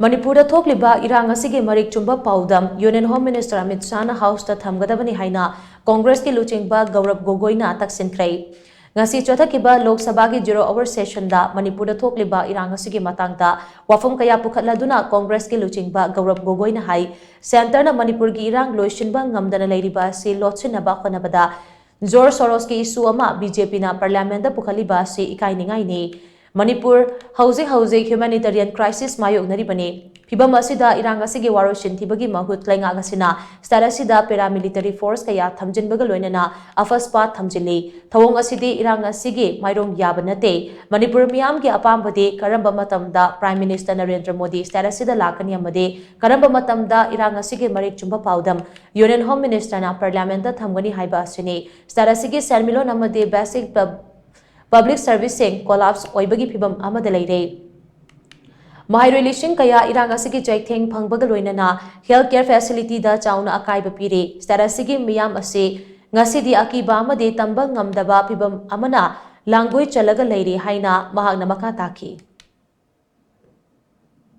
Manipur thokliba Irang asigi Marik Chumba Paodam Union Home Minister Amit Shah na House ta Thamgadabani haina Congress ki luchingba Gaurav Gogoi na Taksinkhre ngasi chothakiba Lok Sabha ki 0-hour session da Manipur thokliba Irang asigi matangda wafam kaya pukhatladuna Congress ki luchingba Gaurav Gogoi na hai center na Manipur gi Irang loisinba ngamdana leiriba si lotsinaba khonabada Jor Soros ki issue ama BJP na parliament da pukhaliba si ikainingai ni Manipur hauze humanitarian crisis mayok naribani phibam asida Irang asigi waroshin thibagi mahut klainga gasina starasida paramilitary force kaya thamjinbaga loinana afaspa thamjili thawong asidi Irang asigi mairong yabanate Manipur miyam gi apambade karamba matamda Prime Minister Narendra Modi starasida lakani amade karamba matamda Irang asigi Marik Chumba Paodam Union Home Minister na parliament da thamgani haiba asini starasigi sermilo namade basic Public servicing collapse oibagi phibam amada leire Mahai relation kaya Irang asigi jaitheng phangbaga loinana healthcare facility da chauna akaiba pire starasigi miyam ase ngasidi akiba amade tamba ngamdaba phibam amana langoi chalaga leire haina mahakna makha taki